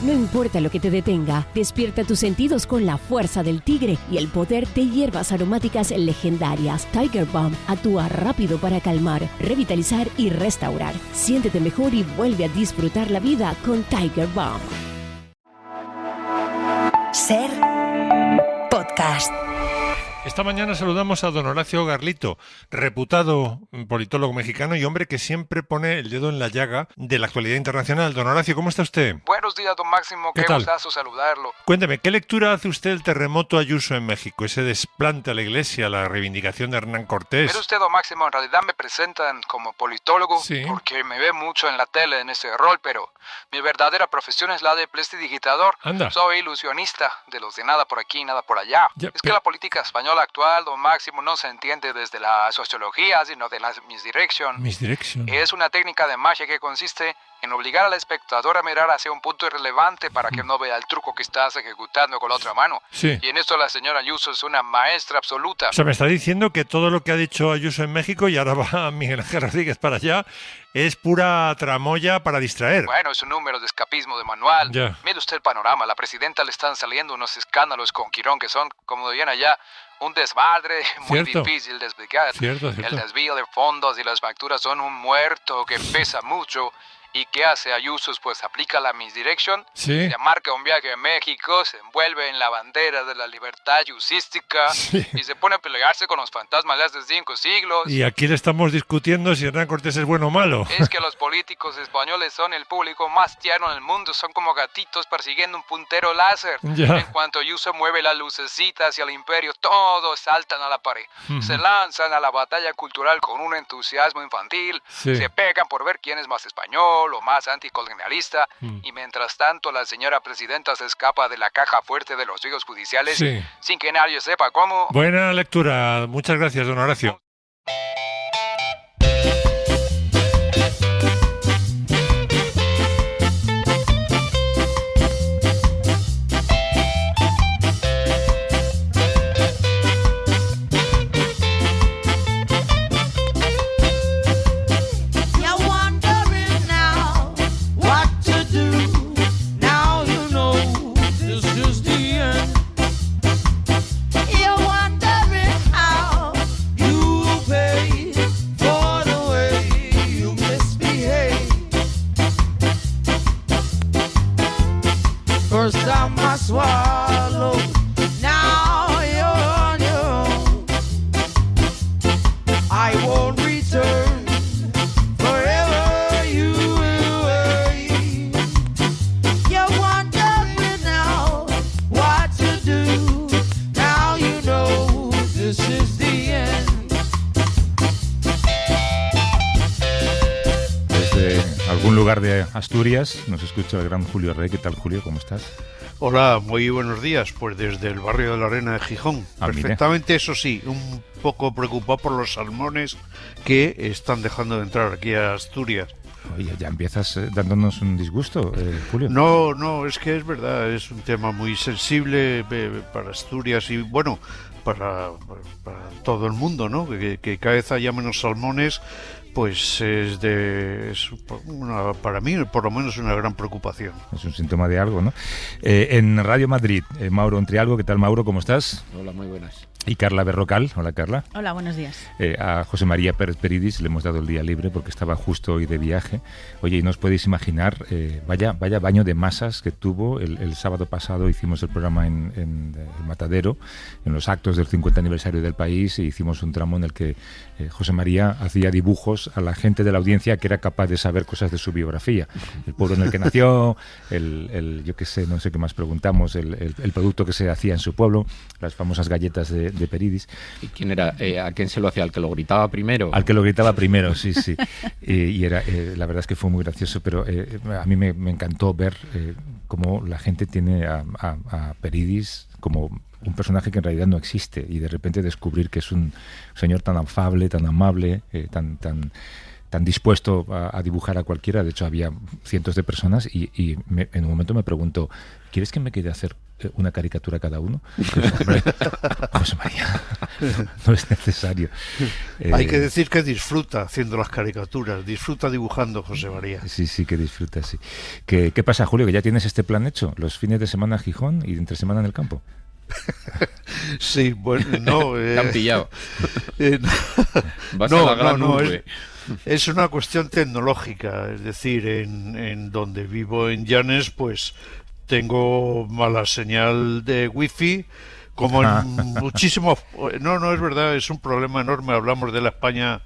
No importa lo que te detenga, despierta tus sentidos con la fuerza del tigre y el poder de hierbas aromáticas legendarias. Tiger Balm actúa rápido para calmar, revitalizar y restaurar. Siéntete mejor y vuelve a disfrutar la vida con Tiger Balm. Ser podcast. Esta mañana saludamos a don Horacio Garlito, reputado politólogo mexicano y hombre que siempre pone el dedo en la llaga de la actualidad internacional. Don Horacio, ¿cómo está usted? Buenos días, don Máximo. Qué gustazo saludarlo. Cuénteme, ¿qué lectura hace usted del terremoto Ayuso en México? Ese desplante a la iglesia, la reivindicación de Hernán Cortés. Mire usted, don Máximo, en realidad me presentan como politólogo porque me ve mucho en la tele en ese rol, pero mi verdadera profesión es la de prestidigitador. Anda. Soy ilusionista de los de nada por aquí, nada por allá. Que la política española actual, don Máximo, no se entiende desde la sociología, sino de la misdirection. Misdirection. Es una técnica de magia que consiste en obligar al espectador a mirar hacia un punto irrelevante para que no vea el truco que estás ejecutando con la otra mano. Sí. Y en esto la señora Ayuso es una maestra absoluta. O sea, me está diciendo que todo lo que ha dicho Ayuso en México, y ahora va Miguel Ángel Rodríguez para allá, es pura tramoya para distraer. Bueno, es un número de escapismo de manual. Ya. Mire usted el panorama. A la presidenta le están saliendo unos escándalos con Quirón que son, como dirían allá, un desmadre muy difícil de explicar. Cierto. El desvío de fondos y las facturas son un muerto que pesa mucho. ¿Y qué hace Ayuso? Pues aplica la misdirection, Sí. se marca un viaje a México, se envuelve en la bandera de la libertad yusística y se pone a pelearse con los fantasmas de hace 5 siglos. Y aquí le estamos discutiendo si Hernán Cortés es bueno o malo. Es que los políticos españoles son el público más tierno en el mundo, son como gatitos persiguiendo un puntero láser. Ya. En cuanto Ayuso mueve la lucecita hacia el imperio, todos saltan a la pared. Se lanzan a la batalla cultural con un entusiasmo infantil, se pegan por ver quién es más español o más anticolonialista, y mientras tanto la señora presidenta se escapa de la caja fuerte de los juicios judiciales sin que nadie sepa cómo. Buena lectura. Muchas gracias, don Horacio. First time I swallow, now you're on your own. I won't return, forever you will wait. You're wondering now what to do. Now you know this is the end. Desde algún lugar de Asturias nos escucha el gran Julio Rey. ¿Qué tal, Julio? ¿Cómo estás? Hola, muy buenos días. Pues desde el barrio de la Arena de Gijón. Perfectamente, eso sí, un poco preocupado por los salmones que están dejando de entrar aquí a Asturias. Oye, ya empiezas dándonos un disgusto, Julio. No, es que es verdad, es un tema muy sensible para Asturias y bueno, para todo el mundo, ¿no? Que cada vez haya menos salmones, pues para mí por lo menos una gran preocupación. Es un síntoma de algo, ¿no? En Radio Madrid, Mauro Ontrialgo. ¿Qué tal, Mauro? ¿Cómo estás? Hola, muy buenas. Y Carla Berrocal. Hola, Carla. Hola, buenos días. A José María Pérez Peridis le hemos dado el día libre porque estaba justo hoy de viaje. Oye, y no os podéis imaginar, vaya baño de masas que tuvo. El sábado pasado hicimos el programa en el Matadero, en los actos del 50 aniversario del país, e hicimos un tramo en el que José María hacía dibujos a la gente de la audiencia que era capaz de saber cosas de su biografía. El pueblo en el que nació, yo qué sé, no sé qué más preguntamos, el producto que se hacía en su pueblo, las famosas galletas de Peridis. ¿Y quién era? ¿A quién se lo hacía? ¿Al que lo gritaba primero? Al que lo gritaba primero, sí. Y era, la verdad es que fue muy gracioso, pero a mí me encantó ver cómo la gente tiene a Peridis como un personaje que en realidad no existe, y de repente descubrir que es un señor tan afable, tan amable, tan dispuesto a dibujar a cualquiera. De hecho, había cientos de personas y en un momento me preguntó: ¿quieres que me quede a hacer una caricatura cada uno. Pues, hombre, José María, no es necesario. Hay que decir que disfruta haciendo las caricaturas, disfruta dibujando, José María. Sí, que disfruta, sí. ¿Qué pasa, Julio, que ya tienes este plan hecho? ¿Los fines de semana en Gijón y entre semana en el campo? Sí, bueno, no... Te han pillado. No, es una cuestión tecnológica, es decir, en donde vivo en Llanes, pues tengo mala señal de wifi, como en muchísimos... No, es verdad, es un problema enorme. Hablamos de la España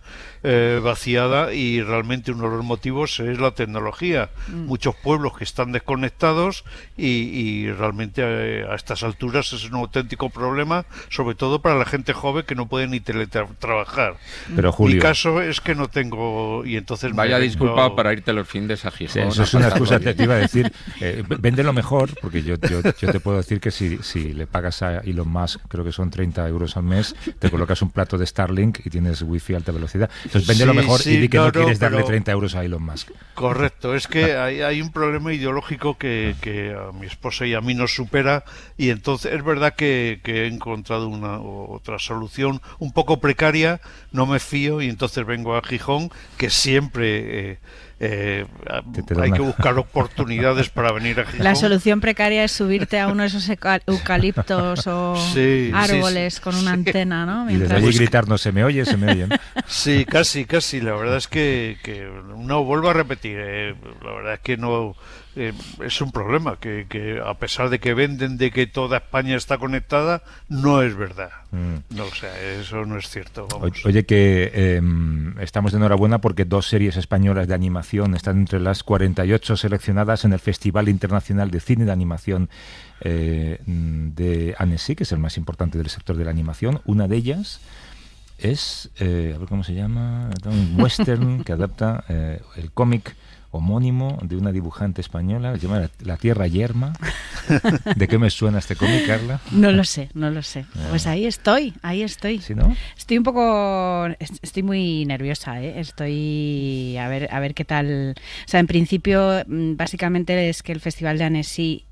vaciada y realmente uno de los motivos es la tecnología. Muchos pueblos que están desconectados y realmente a estas alturas es un auténtico problema, sobre todo para la gente joven que no puede ni teletrabajar. Pero Julio, mi caso es que no tengo y entonces vaya disculpa para irte los fines a Gijón. Sí, eso es una excusa. Te iba a decir, véndelo mejor, porque yo te puedo decir que si le pagas a Elon Musk, creo que son 30 euros al mes, te colocas un plato de Starlink y tienes wifi a alta velocidad. Entonces véndelo mejor y di que no quieres darle 30 euros a Elon Musk. Correcto, es que hay un problema ideológico que a mi esposa y a mí nos supera, y entonces es verdad que he encontrado otra solución un poco precaria, no me fío y entonces vengo a Gijón, que siempre... hay que buscar oportunidades para venir a Gijón. La solución precaria es subirte a uno de esos eucaliptos o árboles con una antena, ¿no? Y desde allí gritarnos, se me oye. Sí, casi. La verdad es que no, vuelvo a repetir, la verdad es que no... es un problema que a pesar de que venden de que toda España está conectada, no es verdad. No, o sea, eso no es cierto. Vamos. Oye, que estamos de enhorabuena porque 2 series españolas de animación están entre las 48 seleccionadas en el Festival Internacional de Cine de Animación de Annecy, que es el más importante del sector de la animación. Una de ellas es, a ver cómo se llama, un western que adapta el cómic homónimo de una dibujante española, se llama La Tierra Yerma. ¿De qué me suena este cómic, Carla? No lo sé. Pues ahí estoy. ¿Sí, no? Estoy muy nerviosa, ¿eh? Estoy a ver qué tal. O sea, en principio, básicamente es que el Festival de Annecy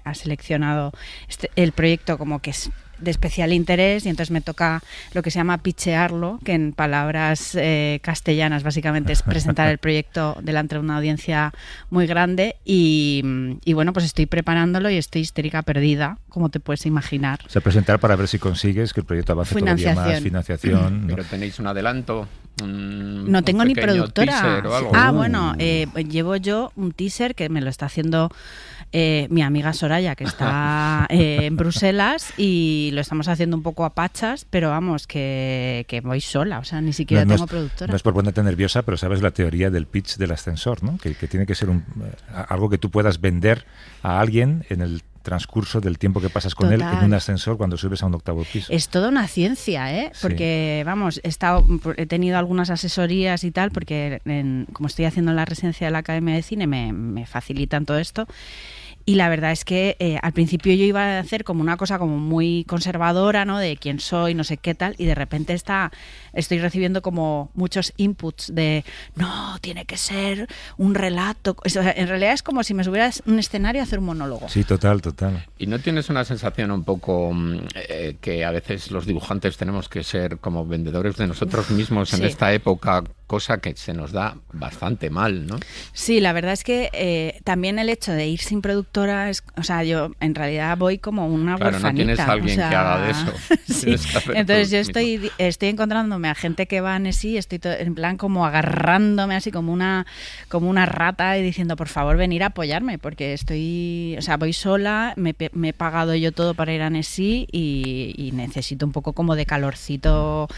ha seleccionado el proyecto como que es de especial interés y entonces me toca lo que se llama pitchearlo, que en palabras castellanas básicamente es presentar el proyecto delante de una audiencia muy grande y bueno, pues estoy preparándolo y estoy histérica perdida, como te puedes imaginar. O sea, presentar para ver si consigues que el proyecto avance todavía más, financiación. Pero tenéis un adelanto. No tengo ni productora. Bueno, llevo yo un teaser que me lo está haciendo mi amiga Soraya, que está en Bruselas, y lo estamos haciendo un poco a pachas, pero vamos, que voy sola, o sea, ni siquiera tengo productora. No es por ponerte nerviosa, pero sabes la teoría del pitch del ascensor, ¿no? Que tiene que ser algo que tú puedas vender a alguien en el transcurso del tiempo que pasas con él en un ascensor cuando subes a un 8º piso. Es toda una ciencia, ¿eh? Porque, sí. Vamos, he tenido algunas asesorías y tal, porque como estoy haciendo la residencia de la Academia de Cine, me facilitan todo esto. Y la verdad es que al principio yo iba a hacer como una cosa como muy conservadora, ¿no? De quién soy, no sé qué tal, y de repente estoy recibiendo como muchos inputs de no, tiene que ser un relato. O sea, en realidad es como si me subieras un escenario a hacer un monólogo. Sí, total. ¿Y no tienes una sensación un poco que a veces los dibujantes tenemos que ser como vendedores de nosotros mismos en esta época, cosa que se nos da bastante mal, ¿no? Sí, la verdad es que también el hecho de ir sin productora o sea, yo en realidad voy como una huerfanita. No tienes a alguien que haga de eso. Sí. Entonces yo estoy encontrándome a gente que va a Annecy, estoy en plan como agarrándome así como una rata y diciendo, por favor, venir a apoyarme, porque voy sola, me he pagado yo todo para ir a Annecy y necesito un poco como de calorcito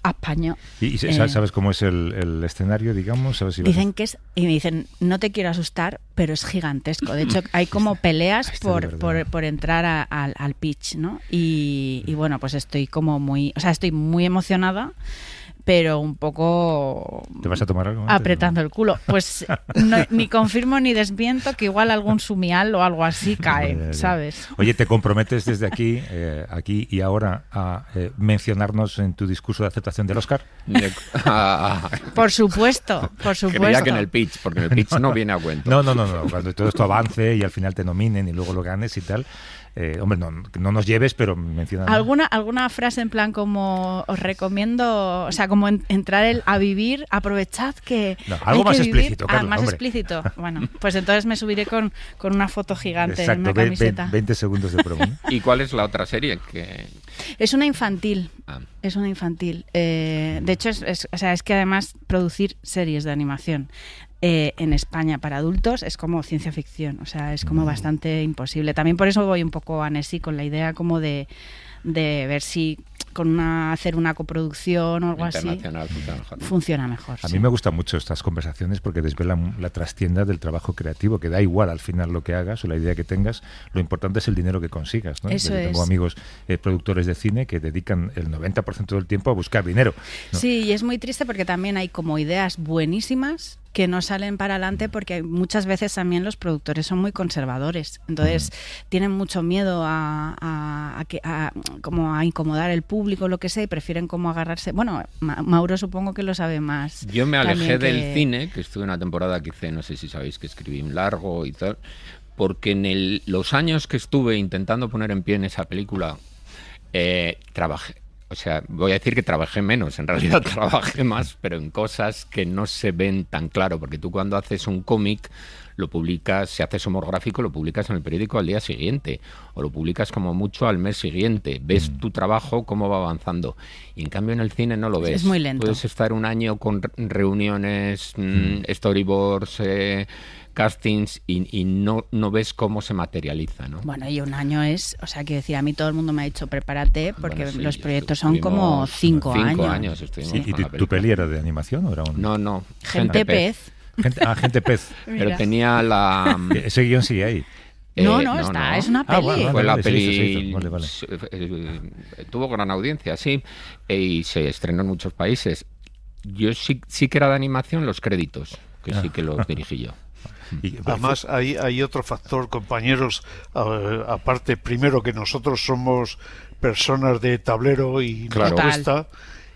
a España. ¿Y sabes cómo es el escenario, digamos? ¿Sabes si dicen que es, y me dicen, no te quiero asustar, pero es gigantesco. De hecho, hay como peleas por entrar al pitch, ¿no? Y bueno, pues estoy como estoy muy emocionada, pero un poco... ¿Te vas a tomar algo? Apretando el culo. Pues ni confirmo ni desmiento que igual algún sumial o algo así cae, ¿sabes? Oye, ¿te comprometes desde aquí y ahora a mencionarnos en tu discurso de aceptación del Oscar? Por supuesto. Creía que en el pitch, porque en el pitch no viene a cuento. No. Cuando todo esto avance y al final te nominen y luego lo ganes y tal... hombre, no nos lleves, pero menciona. ¿Alguna frase en plan como os recomiendo, o sea, como entrar a vivir, aprovechad que algo hay más que explícito, vivir? Carlos, más hombre. explícito. Bueno, pues entonces me subiré con una foto gigante. Exacto, en una camiseta. 20 segundos de promo. ¿Y cuál es la otra serie? Es una infantil. Es una infantil. De hecho, es que además producir series de animación en España para adultos es como ciencia ficción, o sea, es como bastante imposible. También por eso voy un poco a Annecy con la idea como de ver si hacer una coproducción o algo así funciona mejor. A mí me gustan mucho estas conversaciones porque desvelan la trastienda del trabajo creativo, que da igual al final lo que hagas o la idea que tengas, lo importante es el dinero que consigas, ¿no? Tengo amigos productores de cine que dedican el 90% del tiempo a buscar dinero, ¿no? Sí, y es muy triste porque también hay como ideas buenísimas que no salen para adelante porque muchas veces también los productores son muy conservadores, entonces tienen mucho miedo a incomodar el público, lo que sea, y prefieren como agarrarse. Bueno, Mauro supongo que lo sabe más. Yo me alejé del cine, que estuve una temporada que hice, no sé si sabéis que escribí un largo y tal, porque en los años que estuve intentando poner en pie en esa película, trabajé. O sea, voy a decir que trabajé menos, en realidad trabajé más, pero en cosas que no se ven tan claro, porque tú cuando haces un cómic lo publicas, si haces humor gráfico, lo publicas en el periódico al día siguiente, o lo publicas como mucho al mes siguiente, ves tu trabajo, cómo va avanzando, y en cambio en el cine no lo ves. Es muy lento. Puedes estar un año con reuniones, storyboards, castings y no ves cómo se materializa, ¿no? Bueno, y un año es, o sea, quiero decir, a mí todo el mundo me ha dicho prepárate porque los proyectos son como 5 años. 5 años estuvimos ¿Y tu peli era de animación o era un...? No. Gente pez. Gente pez. Pero tenía la... Ese guión sigue ahí. No, es una peli. Bueno, fue la sí, peli. Vale. Tuvo gran audiencia, sí, y se estrenó en muchos países. Yo sí que era de animación los créditos, que sí que los dirigí yo. Además hay otro factor, compañeros, aparte, primero que nosotros somos personas de tablero y nos cuesta,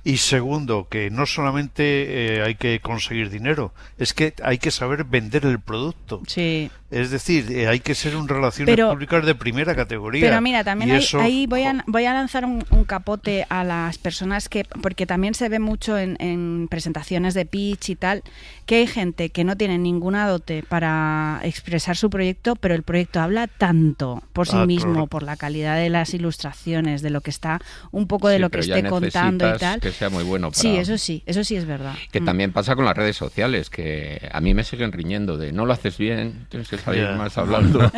y segundo que no solamente hay que conseguir dinero, es que hay que saber vender el producto. Sí. Es decir, hay que ser un relaciones públicas de primera categoría. Pero mira, también ahí voy a lanzar un capote a las personas porque también se ve mucho en presentaciones de pitch y tal, que hay gente que no tiene ninguna dote para expresar su proyecto, pero el proyecto habla tanto por sí mismo, claro, por la calidad de las ilustraciones, de lo que está, un poco de lo que esté contando y tal. Que sea muy bueno para... Sí, eso sí es verdad. Que también pasa con las redes sociales, que a mí me siguen riñendo de no lo haces bien, tienes que salir más hablando.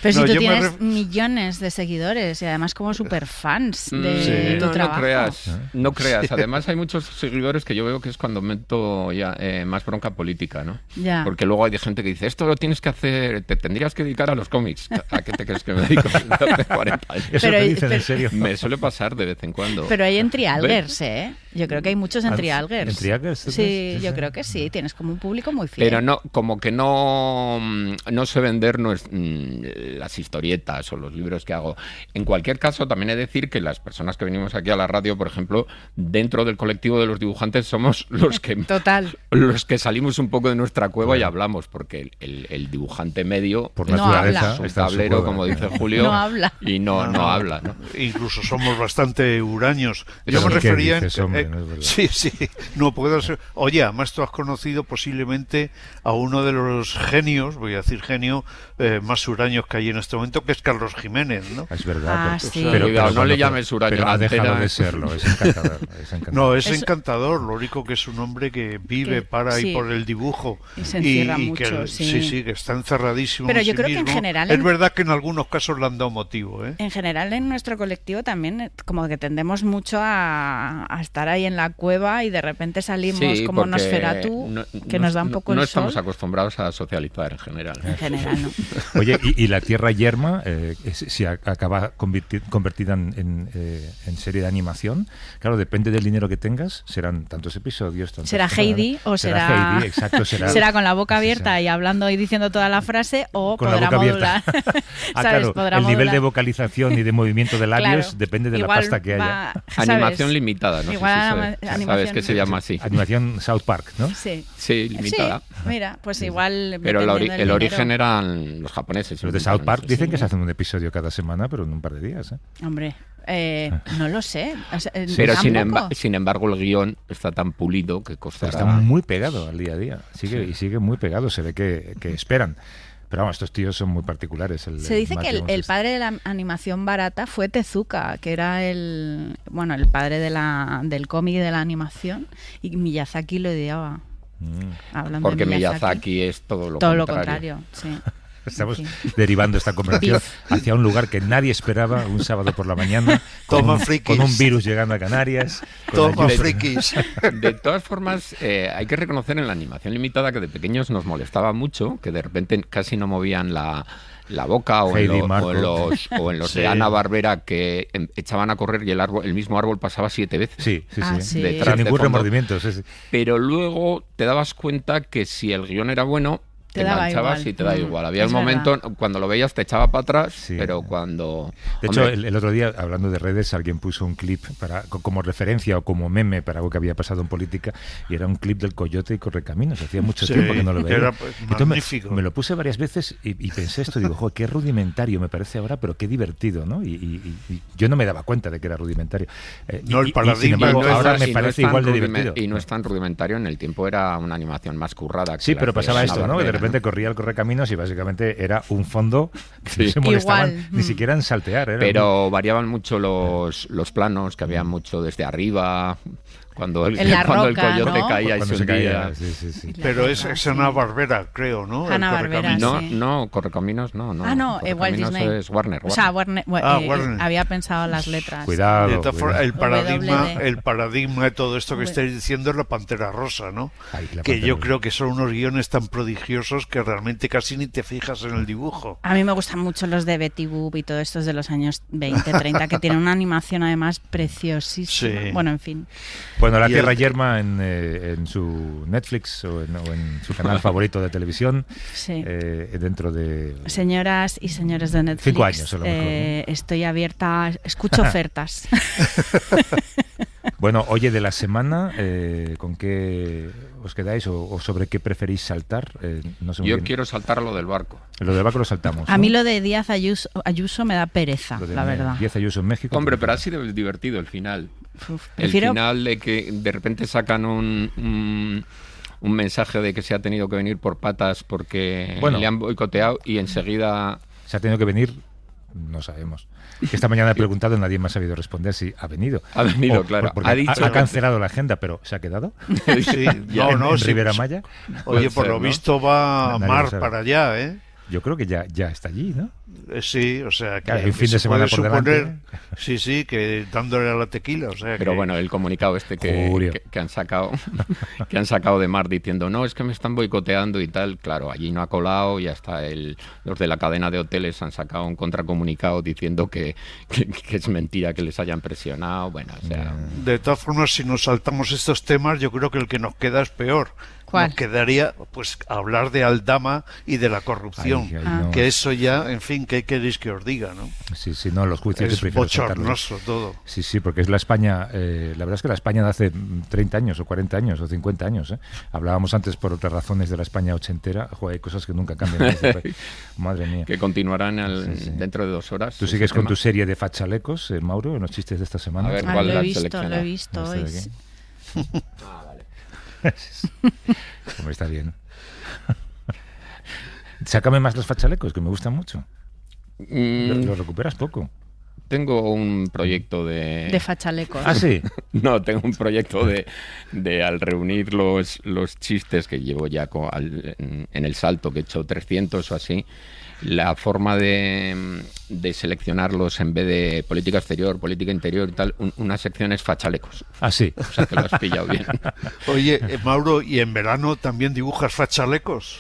Pero si tú tienes millones de seguidores y además como superfans de tu trabajo. No creas. Además hay muchos seguidores que yo veo que es cuando meto ya más bronca política, ¿no? Ya. Porque luego hay gente que dice, esto lo tienes que hacer, te tendrías que dedicar a los cómics. ¿A qué te crees que me dedico? Hace 40 años. ¿Eso te dicen en serio? Me suele pasar de vez en cuando. Pero hay en trialgers, ¿eh? Yo creo que hay muchos en trialgers. ¿En trialgers? Sí, yo creo que sí. Tienes como un público muy fiel. Pero no, como que no sé vender las historietas o los libros que hago. En cualquier caso, también he de decir que las personas que venimos aquí a la radio, por ejemplo, dentro del colectivo de los dibujantes somos los que los que salimos un poco de nuestra cueva y hablamos, porque el dibujante medio por naturaleza es un tablero, como dice Julio, no habla. Y no habla, ¿no? Incluso somos bastante huraños. Yo me refería sí, no puedo ser. Oye, además tú has conocido posiblemente a uno de los genios, voy a decir genio, más huraños que hay en este momento, que es Carlos Jiménez, ¿no? Es verdad. Sí. Pero no le llames huraño. Pero ha dejado de serlo, es encantador. No, es encantador, lo único que es un hombre que vive para y por el dibujo. Y se encierra mucho, que, sí, que está encerradísimo. Pero en yo sí creo mismo. que en general... Es verdad que en algunos casos le han dado motivo, ¿eh? En general en nuestro colectivo también como que tendemos mucho a estar ahí en la cueva y de repente salimos como Nosferatu, que nos da un poco el sol. No estamos acostumbrados a socializar en general. En general, no. Oye, y la Tierra Yerma si acaba convertida en serie de animación, claro, depende del dinero que tengas, serán tantos episodios. ¿Será Heidi o será Heidi, exacto, será con la boca abierta y hablando y diciendo toda la frase, o con podrá modular? Claro, podrá el modular. Nivel de vocalización y de movimiento de labios depende de igual la pasta que haya. Animación limitada, no igual sé si sabes que se llama así. Animación South Park, ¿no? Sí, limitada. Sí, mira, pues igual. Pero el origen eran los japoneses. Los de South Park dicen que se hacen un episodio cada semana, pero en un par de días. Hombre, no lo sé. O sea, pero sin embargo el guión está tan pulido que costará. Está muy pegado al día a día. Sigue muy pegado. Se ve que esperan. Pero vamos, estos tíos son muy particulares. Se dice que el padre de la animación barata fue Tezuka, que era el padre del cómic y de la animación, y Miyazaki lo odiaba. Porque Miyazaki es todo lo contrario. Sí. Estamos derivando esta conversación hacia un lugar que nadie esperaba un sábado por la mañana, con un virus llegando a Canarias. Toma frikis. De todas formas, hay que reconocer en la animación limitada que de pequeños nos molestaba mucho, que de repente casi no movían la boca o en los de Hanna-Barbera, que echaban a correr y el mismo árbol pasaba 7 veces. Sí. Sin ningún remordimiento. Sí. Pero luego te dabas cuenta que si el guión era bueno, te enganchabas y te da igual. Había un momento cuando lo veías te echaba para atrás, pero cuando... De hecho, el otro día, hablando de redes, alguien puso un clip como referencia o como meme para algo que había pasado en política, y era un clip del Coyote y Correcaminos. Hacía mucho tiempo que no lo veía. Era magnífico. Me lo puse varias veces y pensé esto, digo, joder, qué rudimentario me parece ahora, pero qué divertido, ¿no? Y yo no me daba cuenta de que era rudimentario. El paradigma sin embargo, ahora me parece igual de divertido. Y no es tan rudimentario, en el tiempo era una animación más currada. Sí, pero pasaba esto, ¿no? De repente corría el Correcaminos y básicamente era un fondo que no se molestaban ni siquiera en saltear. Pero variaban mucho los planos, que había mucho desde arriba, cuando el coyote caía y se hundía. Sí. Pero es Hanna-Barbera, creo, ¿no? Hanna-Barbera, no, Correcaminos no. Walt Disney. Es Warner. O sea, Warner. Había pensado las letras. Cuidado. De todas formas, el paradigma de todo esto que estáis diciendo es la Pantera Rosa, ¿no? Que yo creo que son unos guiones tan prodigiosos que realmente casi ni te fijas en el dibujo. A mí me gustan mucho los de Betty Boop y todos estos de los años 20, 30, que tienen una animación además preciosísima. Sí. Bueno, en fin. Bueno, La Tierra Yerma en su Netflix o en su canal favorito de televisión, dentro de... Señoras y señores de Netflix, 5 años a lo mejor, ¿no? Estoy abierta, escucho ofertas. Bueno, oye, de la semana, ¿con qué os quedáis o sobre qué preferís saltar? No sé. Yo quiero saltar a lo del barco. Lo del barco lo saltamos, ¿no? A mí lo de Díaz Ayuso me da pereza, la verdad. Díaz Ayuso en México. Hombre, pero ha sido divertido el final. El final de que de repente sacan un mensaje de que se ha tenido que venir por patas porque le han boicoteado y enseguida... Se ha tenido que venir, no sabemos. Esta mañana he preguntado y nadie me ha sabido responder si ha venido. Ha venido, claro. Ha cancelado la agenda, pero ¿se ha quedado? Sí, en Rivera Maya. Oye, por lo visto va Mar para allá, ¿eh? Yo creo que ya está allí, ¿no? Sí, o sea, que hay un fin de semana por delante. Sí, que dándole a la tequila, o sea. Pero bueno, el comunicado que han sacado de Mar diciendo, no, es que me están boicoteando y tal, claro, allí no ha colado y hasta los de la cadena de hoteles han sacado un contracomunicado diciendo que es mentira que les hayan presionado, bueno, o sea... De todas formas, si nos saltamos estos temas, yo creo que el que nos queda es peor. ¿Cuál? Nos quedaría pues hablar de Aldama y de la corrupción, que eso ya, en fin, ¿qué queréis que os diga, no? Sí, no, los juicios es bochornoso todo. Sí, porque es la España, la verdad es que la España de hace 30 años o 40 años o 50 años, hablábamos antes por otras razones de la España ochentera, hay cosas que nunca cambian. Madre mía. Que continuarán dentro de 2 horas. ¿Tú sigues con tu serie de fachalecos, Mauro, en los chistes de esta semana? A ver, ¿cuál lo he visto hoy. Como está bien. Sácame más los fachalecos, que me gustan mucho. Los recuperas poco. Tengo un proyecto de fachalecos. ¿Ah, sí? No, tengo un proyecto de al reunir los chistes que llevo ya en el Salto, que he hecho 300 o así, la forma de seleccionarlos en vez de política exterior, política interior y tal, una sección es fachalecos. Ah, sí. O sea que lo has pillado bien. Oye, Mauro, ¿y en verano también dibujas fachalecos?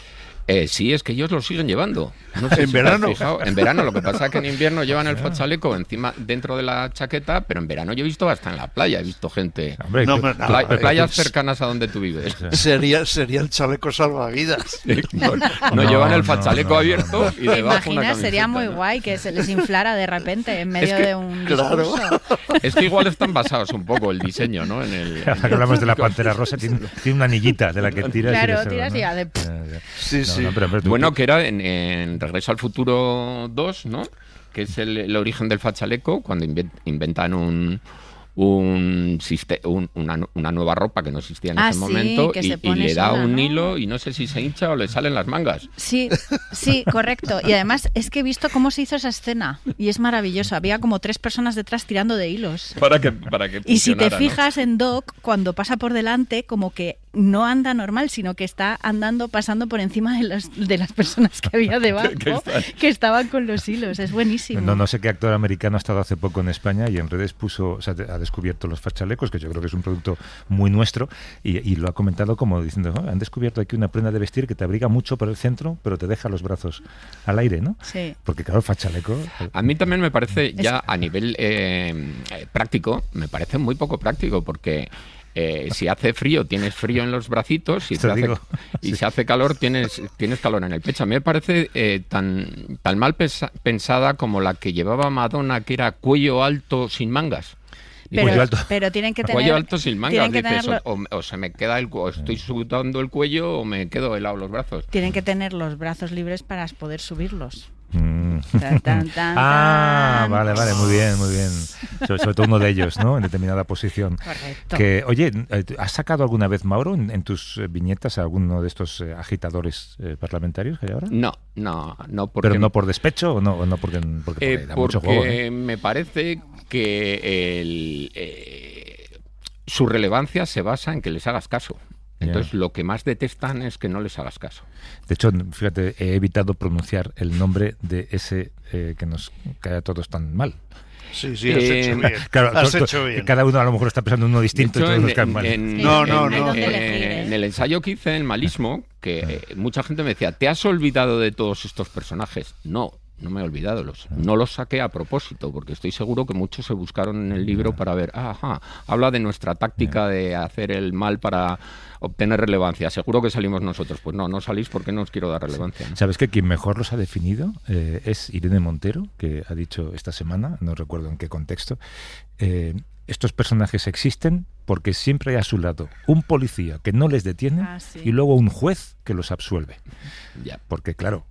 Sí, es que ellos lo siguen llevando. No sé ¿En verano? En verano, lo que pasa es que en invierno llevan el fachaleco encima, dentro de la chaqueta, pero en verano yo he visto hasta en la playa, he visto gente... Hombre, playas cercanas a donde tú vives. Sería el chaleco salvavidas. No llevan el fachaleco abierto y ¿Te debajo una imaginas? camiseta. Sería muy guay que se les inflara de repente en medio de un discurso. Es que igual están basados un poco el diseño, ¿no? Ahora que hablamos de la Pantera Rosa, tiene una anillita de la que tiras. Claro, tiras y ya de... Sí. Bueno, que era en Regreso al Futuro 2, ¿no? Que es el origen del fachaleco, cuando inventan una nueva ropa que no existía en ese momento y le da un hilo y no sé si se hincha o le salen las mangas. Sí, correcto. Y además es que he visto cómo se hizo esa escena y es maravilloso. Había como 3 personas detrás tirando de hilos. Para que y si te fijas, ¿no? en Doc, cuando pasa por delante, como que no anda normal, sino que está pasando por encima de las personas que había debajo, que estaban con los hilos. Es buenísimo. No sé qué actor americano ha estado hace poco en España y en redes ha descubierto los fachalecos, que yo creo que es un producto muy nuestro, y lo ha comentado como diciendo, han descubierto aquí una prenda de vestir que te abriga mucho por el centro, pero te deja los brazos al aire, ¿no? Sí. Porque claro, el fachaleco... A mí también me parece, ya a nivel práctico, me parece muy poco práctico, porque... si hace frío, tienes frío en los bracitos, si hace calor, tienes calor en el pecho. A mí me parece tan mal pensada como la que llevaba Madonna, que era cuello alto sin mangas. Pero tienen que tener... Cuello alto sin mangas, dices, o se me queda o estoy sudando el cuello o me quedo helado los brazos. Tienen que tener los brazos libres para poder subirlos. Vale, muy bien. Sobre todo uno de ellos, ¿no? En determinada posición. Correcto. Que, oye, ¿has sacado alguna vez, Mauro, en tus viñetas a alguno de estos agitadores parlamentarios que hay ahora? No. Porque, ¿pero no por despecho o no porque da mucho juego? Porque me parece que su relevancia se basa en que les hagas caso. Entonces, lo que más detestan es que no les hagas caso. De hecho, fíjate, he evitado pronunciar el nombre de ese que nos cae a todos tan mal. Sí, has hecho bien. Claro, has hecho bien. Cada uno a lo mejor está pensando en uno distinto y todos nos caen mal. En el ensayo que hice, en Malismo, que mucha gente me decía, ¿te has olvidado de todos estos personajes? No me he olvidado, no los saqué a propósito, porque estoy seguro que muchos se buscaron en el libro para ver, habla de nuestra táctica de hacer el mal para obtener relevancia. Seguro que salimos nosotros. Pues no salís porque no os quiero dar relevancia, ¿no? ¿Sabes que quien mejor los ha definido es Irene Montero, que ha dicho esta semana, no recuerdo en qué contexto, estos personajes existen porque siempre hay a su lado un policía que no les detiene y luego un juez que los absuelve. Porque claro,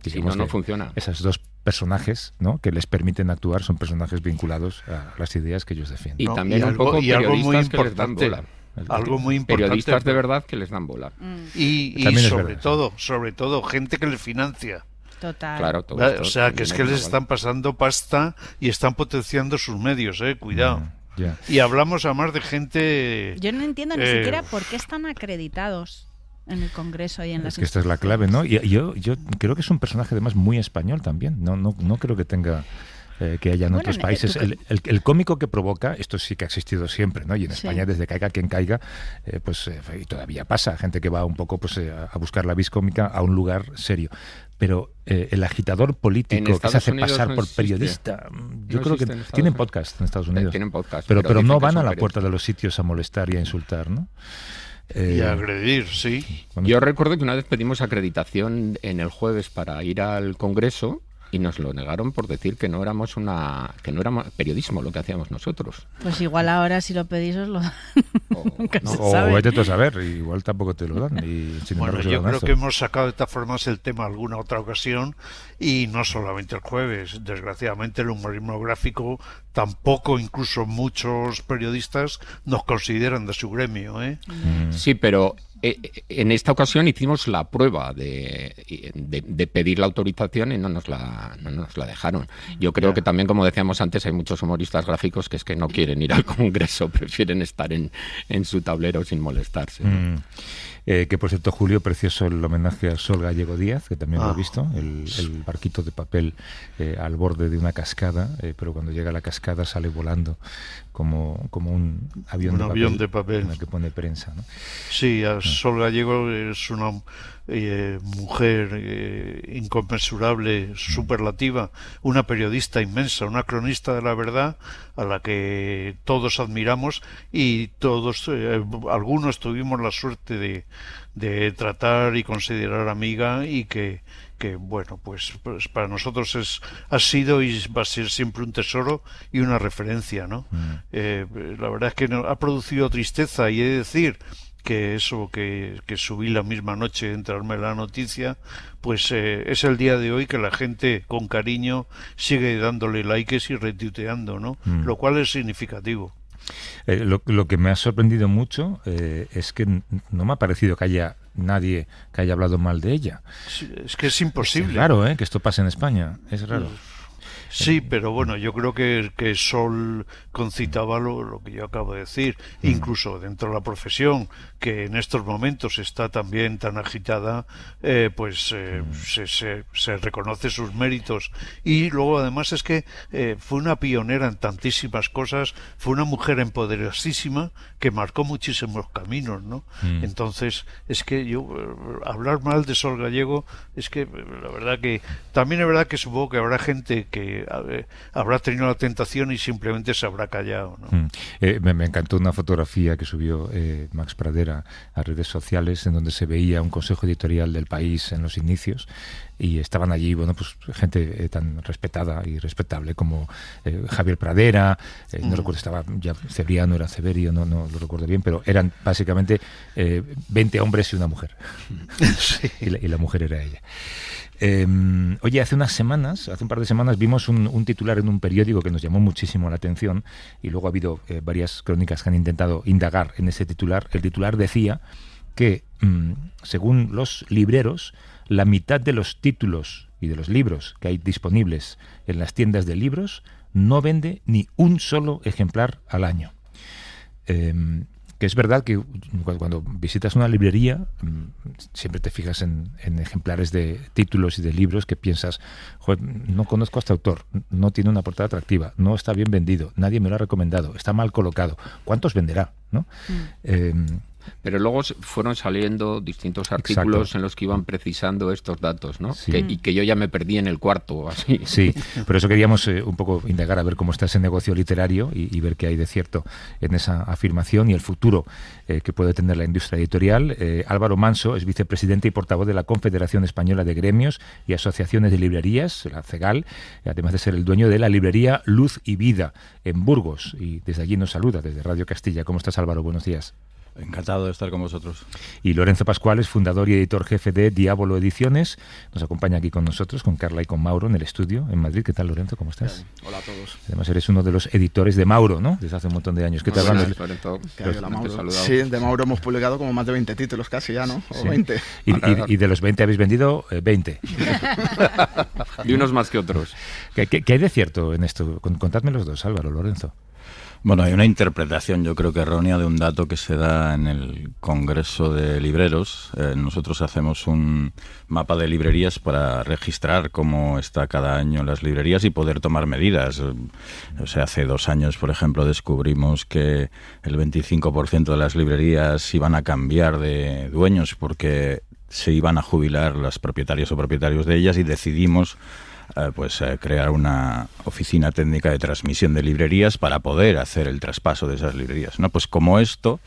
si no funciona. Esos dos personajes, ¿no?, que les permiten actuar son personajes vinculados a las ideas que ellos defienden. Y también un poco periodistas que les dan bola. Algo muy importante. Periodistas de verdad que les dan bola. Y sobre todo, gente que les financia. Total. Claro, o sea, que es que les están pasando pasta y están potenciando sus medios, cuidado. Y hablamos además de gente... Yo no entiendo ni siquiera por qué están acreditados en el Congreso y en las... Es que esta es la clave, ¿no? Y yo creo que es un personaje además muy español también. No creo que tenga... que haya en otros países. El cómico que provoca, esto sí que ha existido siempre, ¿no? Y en España, desde caiga quien caiga, y todavía pasa, gente que va un poco a buscar la vis cómica a un lugar serio. Pero el agitador político que se hace pasar por periodista, yo creo que tienen podcast en Estados Unidos. Tienen podcast, pero no van a la puerta de los sitios a molestar y a insultar, ¿no? Y a agredir, sí. Yo recuerdo que una vez pedimos acreditación en el jueves para ir al Congreso y nos lo negaron por decir que no éramos periodismo lo que hacíamos nosotros. Pues igual ahora si lo pedís os lo dan. O vete tú a saber, igual tampoco te lo dan. Y sin embargo, yo creo que hemos sacado de estas formas el tema alguna otra ocasión y no solamente el jueves. Desgraciadamente el humorismo gráfico tampoco, incluso muchos periodistas nos consideran de su gremio, Sí, pero en esta ocasión hicimos la prueba de pedir la autorización y no nos la dejaron. Yo creo que también, como decíamos antes, hay muchos humoristas gráficos que es que no quieren ir al Congreso, prefieren estar en su tablero sin molestarse. Que por cierto, Julio, precioso el homenaje a Sol Gallego Díaz, que también lo ha visto, el barquito de papel al borde de una cascada, pero cuando llega a la cascada sale volando como un avión de papel en el que pone prensa, ¿no? Sí, Sol Gallego es una mujer inconmensurable, superlativa, una periodista inmensa, una cronista de la verdad a la que todos admiramos y todos, algunos tuvimos la suerte de tratar y considerar amiga, y que bueno, pues para nosotros ha sido y va a ser siempre un tesoro y una referencia, ¿no? La verdad es que ha producido tristeza, y he de decir que subí la misma noche de entrarme la noticia, pues es el día de hoy que la gente con cariño sigue dándole likes y retuiteando, ¿no? Lo cual es significativo. Lo que me ha sorprendido mucho es que no me ha parecido que haya nadie que haya hablado mal de ella. Sí, es que es imposible. Es raro, que esto pase en España, es raro. Sí, pero bueno, yo creo que Sol concitaba lo que yo acabo de decir, incluso dentro de la profesión, que en estos momentos está también tan agitada, se reconoce sus méritos, y luego además es que fue una pionera en tantísimas cosas, fue una mujer empoderadísima que marcó muchísimos caminos, ¿no? Entonces, es que hablar mal de Sol Gallego, es que la verdad que también es verdad que supongo que habrá gente que habrá tenido la tentación y simplemente se habrá callado, ¿no? Me encantó una fotografía que subió Max Pradera a redes sociales, en donde se veía un consejo editorial del País en los inicios, y estaban allí, bueno, pues gente tan respetada y respetable como Javier Pradera, no recuerdo, estaba ya Cebriano, era Severio, no lo recuerdo bien, pero eran básicamente 20 hombres y una mujer. Sí. y la mujer era ella. Oye, hace un par de semanas vimos un titular en un periódico que nos llamó muchísimo la atención, y luego ha habido varias crónicas que han intentado indagar en ese titular. El titular decía que, según los libreros, la mitad de los títulos y de los libros que hay disponibles en las tiendas de libros no vende ni un solo ejemplar al año. Que es verdad que cuando visitas una librería siempre te fijas en ejemplares de títulos y de libros que piensas, joder, no conozco a este autor, no tiene una portada atractiva, no está bien vendido, nadie me lo ha recomendado, está mal colocado, ¿cuántos venderá? ¿No? Pero luego fueron saliendo distintos artículos. Exacto. En los que iban precisando estos datos, ¿no? Sí. Y que yo ya me perdí en el cuarto, así. Sí, por eso queríamos un poco indagar a ver cómo está ese negocio literario y ver qué hay de cierto en esa afirmación y el futuro que puede tener la industria editorial. Álvaro Manso es vicepresidente y portavoz de la Confederación Española de Gremios y Asociaciones de Librerías, la CEGAL, además de ser el dueño de la librería Luz y Vida en Burgos. Y desde allí nos saluda, desde Radio Castilla. ¿Cómo estás, Álvaro? Buenos días. Encantado de estar con vosotros. Y Lorenzo Pascual es fundador y editor jefe de Diabolo Ediciones. Nos acompaña aquí con nosotros, con Carla y con Mauro en el estudio en Madrid. ¿Qué tal, Lorenzo? ¿Cómo estás? Hola a todos. Además eres uno de los editores de Mauro, ¿no? Desde hace un montón de años. ¿Qué tal, Lorenzo? Sí, de Mauro hemos publicado como más de 20 títulos casi ya, ¿no? O 20. Y de los 20 habéis vendido 20. Y unos más que otros. ¿Qué hay de cierto en esto? Contadme los dos, Álvaro, Lorenzo. Bueno, hay una interpretación, yo creo que errónea, de un dato que se da en el Congreso de Libreros. Nosotros hacemos un mapa de librerías para registrar cómo está cada año las librerías y poder tomar medidas. O sea, hace 2 años, por ejemplo, descubrimos que el 25% de las librerías iban a cambiar de dueños porque se iban a jubilar los propietarios o propietarios de ellas, y decidimos crear una oficina técnica de transmisión de librerías para poder hacer el traspaso de esas librerías, ¿no? Pues como esto,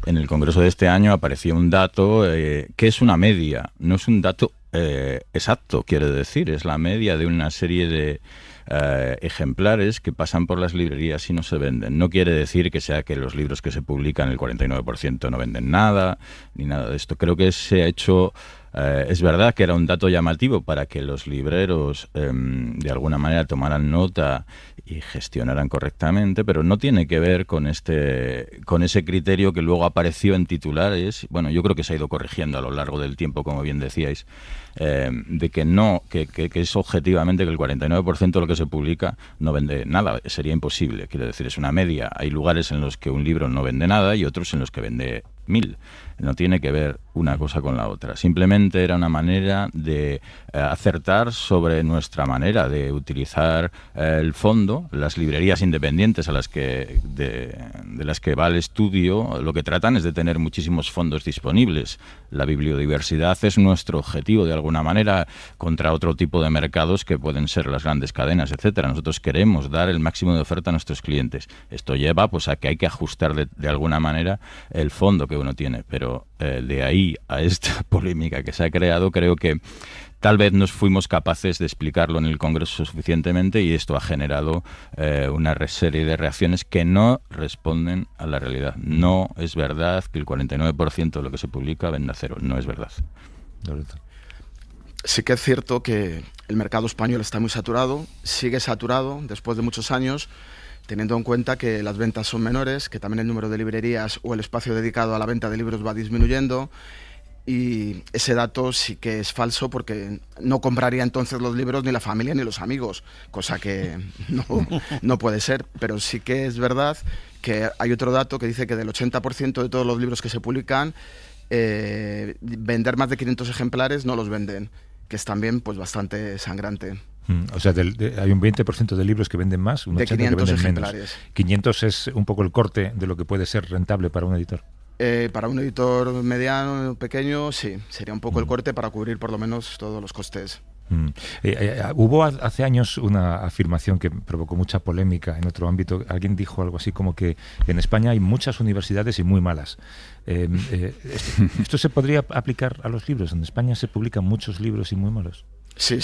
en el Congreso de este año apareció un dato que es una media, no es un dato exacto, quiero decir, es la media de una serie de ejemplares que pasan por las librerías y no se venden. No quiere decir que sea que los libros que se publican, el 49% no venden nada, ni nada de esto. Creo que se ha hecho... es verdad que era un dato llamativo para que los libreros de alguna manera tomaran nota y gestionaran correctamente, pero no tiene que ver con ese criterio que luego apareció en titulares. Bueno, yo creo que se ha ido corrigiendo a lo largo del tiempo, como bien decíais, de que no, que es objetivamente que el 49% de lo que se publica no vende nada. Sería imposible, quiero decir, es una media. Hay lugares en los que un libro no vende nada y otros en los que vende 1000. No tiene que ver una cosa con la otra. Simplemente era una manera de acertar sobre nuestra manera de utilizar el fondo. Las librerías independientes de las que va el estudio, lo que tratan es de tener muchísimos fondos disponibles. La bibliodiversidad es nuestro objetivo, de alguna manera, contra otro tipo de mercados que pueden ser las grandes cadenas, etcétera. Nosotros queremos dar el máximo de oferta a nuestros clientes. Esto lleva pues a que hay que ajustar de alguna manera el fondo que uno tiene, pero de ahí a esta polémica que se ha creado, creo que tal vez no fuimos capaces de explicarlo en el Congreso suficientemente y esto ha generado una serie de reacciones que no responden a la realidad. No es verdad que el 49% de lo que se publica venda cero. No es verdad. Sí que es cierto que el mercado español está muy saturado, sigue saturado después de muchos años, teniendo en cuenta que las ventas son menores, que también el número de librerías o el espacio dedicado a la venta de libros va disminuyendo, y ese dato sí que es falso porque no compraría entonces los libros ni la familia ni los amigos, cosa que no puede ser, pero sí que es verdad que hay otro dato que dice que del 80% de todos los libros que se publican, vender más de 500 ejemplares no los venden, que es también pues bastante sangrante. O sea, hay un 20% de libros que venden más, un 80% que venden ejemplares. Menos. 500 es un poco el corte de lo que puede ser rentable para un editor. Para un editor mediano, pequeño, sí, sería un poco el corte para cubrir por lo menos todos los costes. Hubo hace años una afirmación que provocó mucha polémica en otro ámbito. Alguien dijo algo así como que en España hay muchas universidades y muy malas. ¿Esto se podría aplicar a los libros? ¿En España se publican muchos libros y muy malos? Sí.